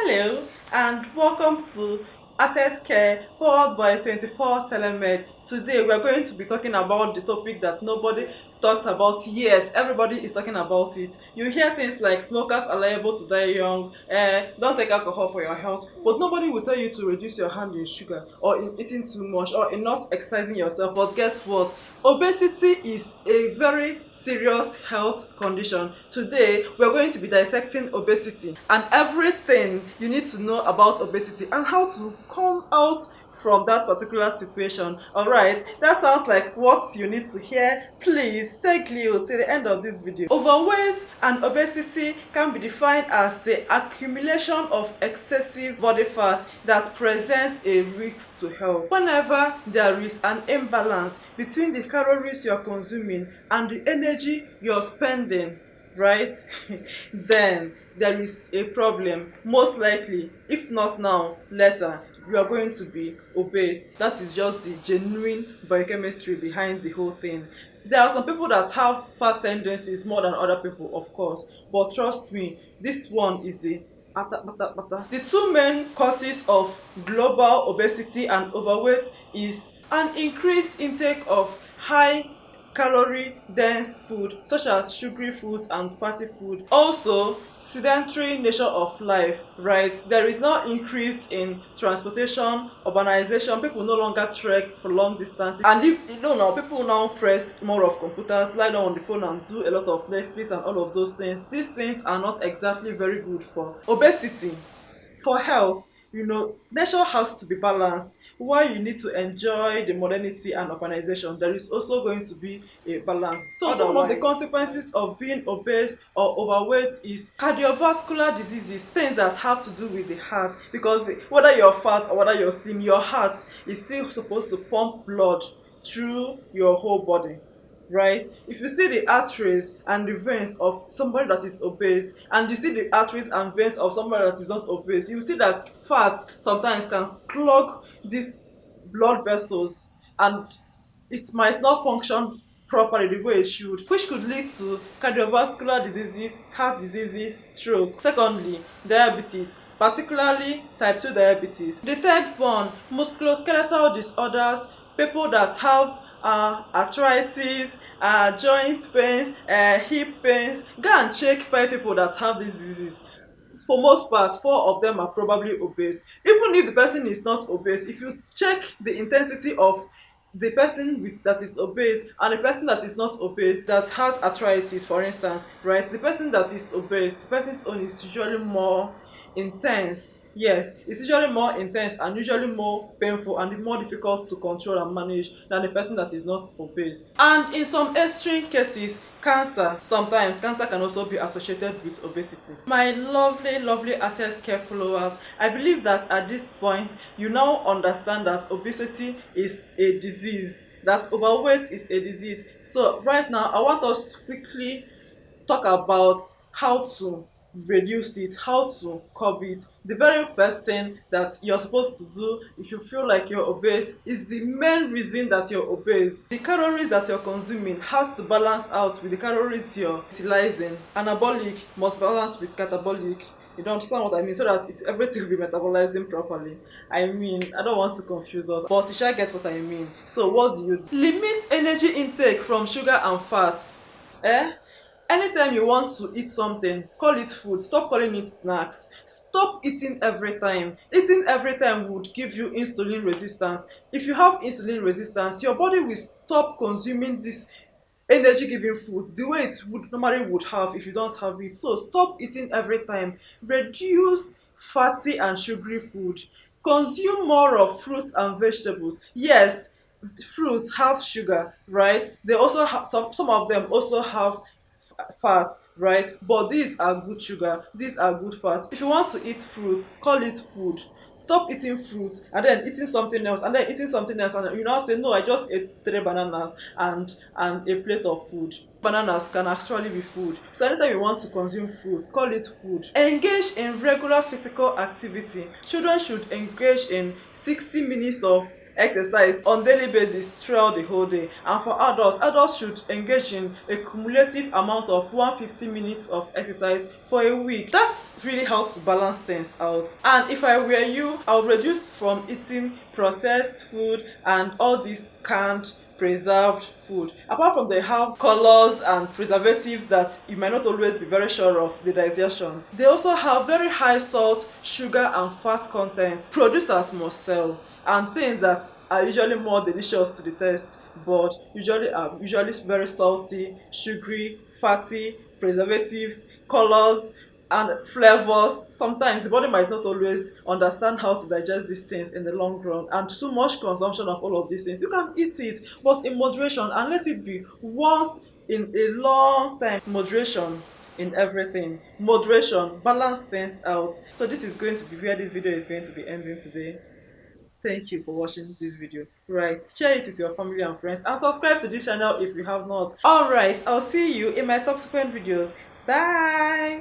Hello and welcome to ASES-CARE powered by 24 Telemed. Today we are going to be talking about the topic that nobody talks about yet. Everybody is talking about it. You hear things like smokers are liable to die young, don't take alcohol for your health, but nobody will tell you to reduce your hand in sugar or in eating too much or in not exercising yourself. But guess what? Obesity is a very serious health condition. Today we are going to be dissecting obesity and everything you need to know about obesity and how to come out from that particular situation. Alright, that sounds like what you need to hear. Please stay glued till the end of this video. Overweight and obesity can be defined as the accumulation of excessive body fat that presents a risk to health. Whenever there is an imbalance between the calories you are consuming and the energy you're spending, right, then there is a problem. Most likely, if not now, later, you are going to be obese. That is just the genuine biochemistry behind the whole thing. There are some people that have fat tendencies more than other people, of course, but trust me, this one is the The two main causes of global obesity and overweight is an increased intake of high calorie dense food such as sugary foods and fatty food. Also, sedentary nature of life, right? There is now increase in transportation, urbanization. People no longer trek for long distances, and if you don't know, people now press more of computers, lie down on the phone and do a lot of Netflix and all of those things. These things are not exactly very good for obesity. For health, nature has to be balanced. While you need to enjoy the modernity and urbanization, there is also going to be a balance. So some of the consequences of being obese or overweight is cardiovascular diseases, things that have to do with the heart, because whether you're fat or whether you're slim, your heart is still supposed to pump blood through your whole body, right? If you see the arteries and the veins of somebody that is obese and you see the arteries and veins of somebody that is not obese, you see that fat sometimes can clog these blood vessels and it might not function properly the way it should, which could lead to cardiovascular diseases, heart diseases, stroke. Secondly, diabetes, particularly type 2 diabetes. The third one, musculoskeletal disorders, people that have arthritis, joint pains, hip pains. Go and check 5 people that have these diseases. For most part, 4 of them are probably obese. Even if the person is not obese, if you check the intensity of the person that is obese and the person that is not obese that has arthritis, for instance, right, the person that is obese, the person's own is usually more intense. Yes, it's usually more intense and usually more painful and more difficult to control and manage than the person that is not obese. And in some extreme cases, sometimes cancer can also be associated with obesity. My lovely ASES-CARE followers, I believe that at this point you now understand that obesity is a disease, that overweight is a disease. So right now I want us to quickly talk about how to reduce it, how to curb it. The very first thing that you're supposed to do if you feel like you're obese is the main reason that you're obese. The calories that you're consuming has to balance out with the calories you're utilizing. Anabolic must balance with catabolic. You don't understand what I mean? So that everything will be metabolizing properly. I don't want to confuse us, but you shall get what I mean. So what do? Limit energy intake from sugar and fats. Anytime you want to eat something, call it food. Stop calling it snacks. Stop eating every time. Eating every time would give you insulin resistance. If you have insulin resistance, your body will stop consuming this energy giving food the way it would normally would have if you don't have it. So stop eating every time. Reduce fatty and sugary food. Consume more of fruits and vegetables. Yes, fruits have sugar, right? They also have some of them also have fat, right? But these are good sugar, these are good fat. If you want to eat fruits, call it food. Stop eating fruits and then eating something else and then eating something else, and you now say, no, I just ate 3 bananas and a plate of food. Bananas can actually be food. So anytime you want to consume fruit, call it food. Engage in regular physical activity. Children should engage in 60 minutes of exercise on daily basis throughout the whole day. And for adults should engage in a cumulative amount of 150 minutes of exercise for a week. That's really how to balance things out. And if I were you, I would reduce from eating processed food and all these canned, preserved food. Apart from they have colors and preservatives that you might not always be very sure of the digestion, they also have very high salt, sugar and fat content producers must sell, and things that are usually more delicious to the taste but usually very salty, sugary, fatty, preservatives, colors and flavors. Sometimes the body might not always understand how to digest these things in the long run, and too much consumption of all of these things, you can eat it but in moderation, and let it be once in a long time. Moderation in everything, moderation, balance things out. So this is going to be where this video is going to be ending today. Thank you for watching this video. Right, share it with your family and friends and subscribe to this channel if you have not. All right, I'll see you in my subsequent videos. Bye.